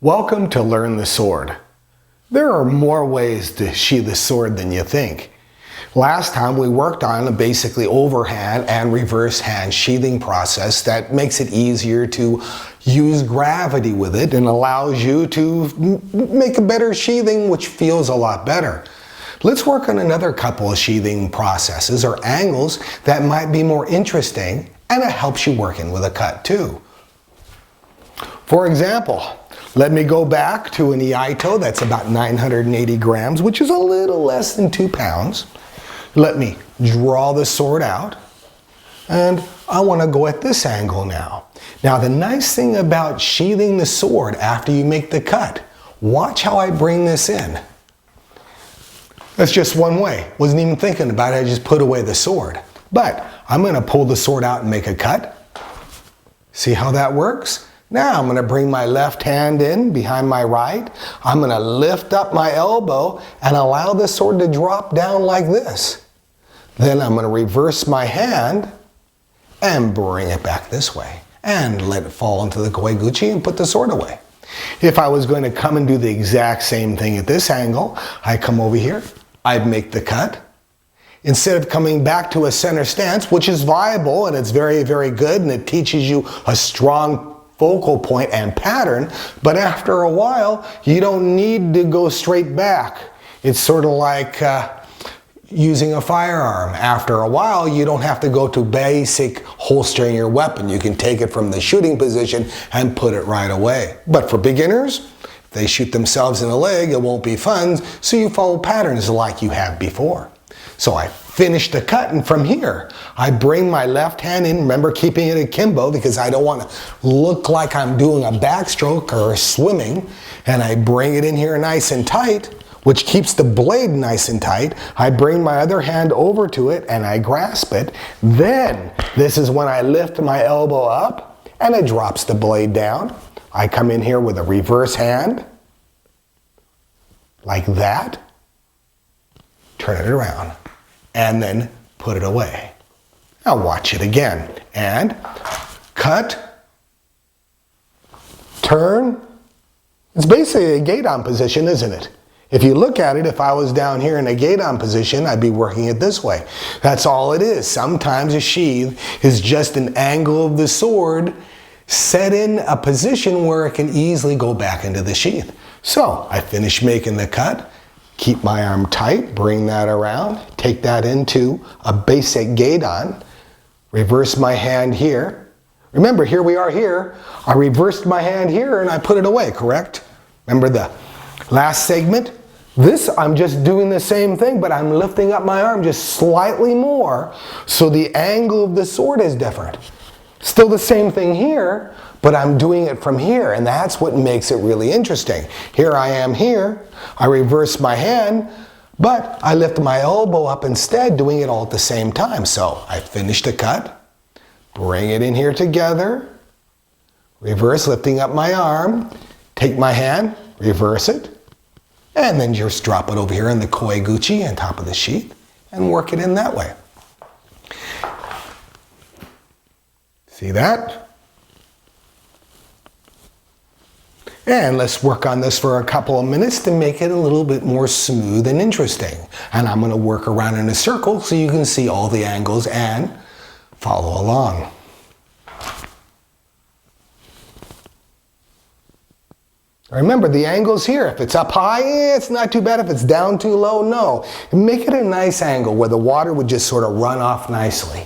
Welcome to Learn the Sword. There are more ways to sheath a sword than you think. Last time we worked on a basically overhand and reverse hand sheathing process that makes it easier to use gravity with it and allows you to make a better sheathing, which feels a lot better. Let's work on another couple of sheathing processes or angles that might be more interesting, and it helps you work in with a cut too. For example, let me go back to an Iaito that's about 980 grams, which is a little less than 2 pounds. Let me draw the sword out, and I want to go at this angle now. Now, the nice thing about sheathing the sword after you make the cut, watch how I bring this in. That's just one way. Wasn't even thinking about it, I just put away the sword. But I'm going to pull the sword out and make a cut. See how that works? Now I'm going to bring my left hand in behind my right. I'm going to lift up my elbow and allow the sword to drop down like this. Then I'm going to reverse my hand and bring it back this way and let it fall into the koeguchi and put the sword away. If I was going to come and do the exact same thing at this angle, I come over here, I'd make the cut. Instead of coming back to a center stance, which is viable and it's very, very good and it teaches you a strong focal point and pattern, but after a while, you don't need to go straight back. It's sort of like using a firearm. After a while, you don't have to go to basic holstering your weapon. You can take it from the shooting position and put it right away. But for beginners, if they shoot themselves in the leg, it won't be fun, so you follow patterns like you have before. So I finish the cut, and from here, I bring my left hand in, remember keeping it akimbo because I don't want to look like I'm doing a backstroke or swimming, and I bring it in here nice and tight, which keeps the blade nice and tight. I bring my other hand over to it and I grasp it. Then, this is when I lift my elbow up and it drops the blade down. I come in here with a reverse hand, like that, turn it around, and then put it away. Now watch it again. And cut, turn. It's basically a gate-on position, isn't it? If you look at it, if I was down here in a gate-on position, I'd be working it this way. That's all it is. Sometimes a sheath is just an angle of the sword set in a position where it can easily go back into the sheath. So I finish making the cut. Keep my arm tight, bring that around, take that into a basic gate-on, reverse my hand here. Remember, here we are here. I reversed my hand here and I put it away, correct? Remember the last segment? This, I'm just doing the same thing, but I'm lifting up my arm just slightly more, so the angle of the sword is different. Still the same thing here, but I'm doing it from here, and that's what makes it really interesting. Here I am here, I reverse my hand, but I lift my elbow up instead, doing it all at the same time. So I finish the cut, bring it in here together, reverse, lifting up my arm, take my hand, reverse it, and then just drop it over here in the koeguchi on top of the sheath and work it in that way. See that? And let's work on this for a couple of minutes to make it a little bit more smooth and interesting. And I'm going to work around in a circle so you can see all the angles and follow along. Remember, the angle's here. If it's up high, it's not too bad. If it's down too low, no. Make it a nice angle where the water would just sort of run off nicely.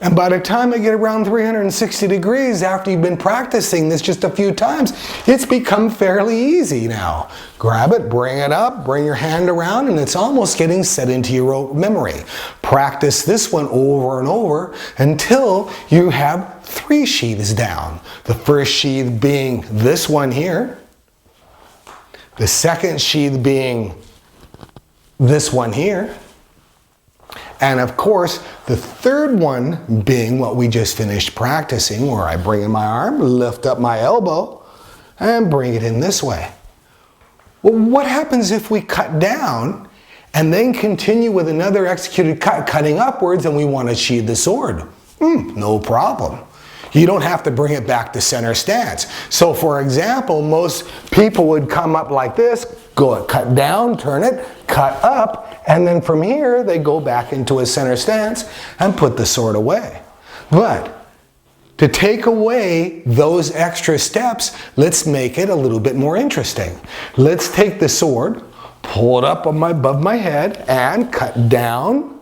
And by the time I get around 360 degrees, after you've been practicing this just a few times, it's become fairly easy now. Grab it, bring it up, bring your hand around, and it's almost getting set into your memory. Practice this one over and over until you have 3 sheaths down. The first sheath being this one here. The second sheath being this one here. And of course, the third one being what we just finished practicing, where I bring in my arm, lift up my elbow, and bring it in this way. Well, what happens if we cut down and then continue with another executed cut, cutting upwards, and we want to sheathe the sword? No problem. You don't have to bring it back to center stance. So for example, most people would come up like this, go cut down, turn it, cut up, and then from here they go back into a center stance and put the sword away. But to take away those extra steps, let's make it a little bit more interesting. Let's take the sword, pull it up above my head, and cut down,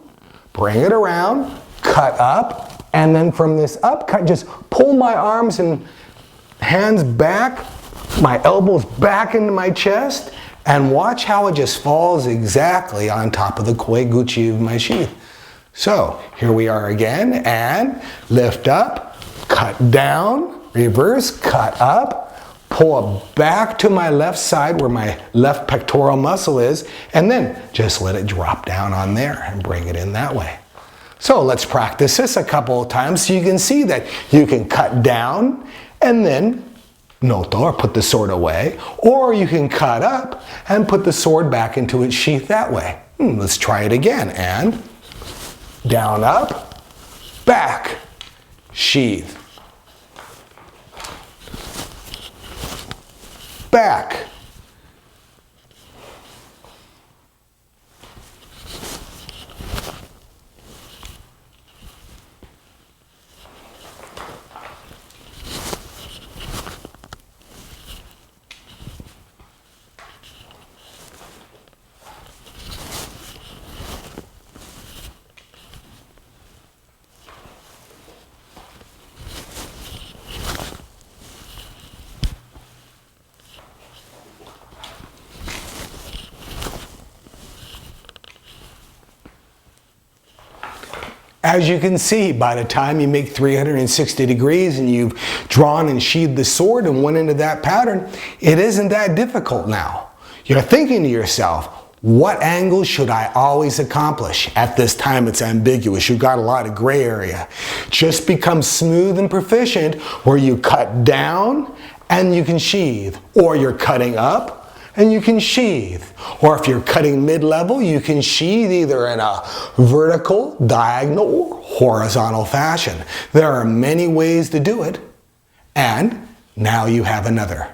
bring it around, cut up, and then from this up cut, just pull my arms and hands back, my elbows back into my chest, and watch how it just falls exactly on top of the koeguchi of my sheath. So here we are again, and lift up, cut down, reverse, cut up, pull it back to my left side where my left pectoral muscle is, and then just let it drop down on there and bring it in that way. So let's practice this a couple of times so you can see that you can cut down and then noto, or put the sword away, or you can cut up and put the sword back into its sheath that way. Let's try it again. And down, up, back, sheath, back, As you can see, by the time you make 360 degrees and you've drawn and sheathed the sword and went into that pattern, it isn't that difficult now. You're thinking to yourself, what angle should I always accomplish? At this time it's ambiguous. You've got a lot of gray area. Just become smooth and proficient where you cut down and you can sheathe, or you're cutting up and you can sheathe. Or if you're cutting mid-level, you can sheathe either in a vertical, diagonal, or horizontal fashion. There are many ways to do it, and now you have another.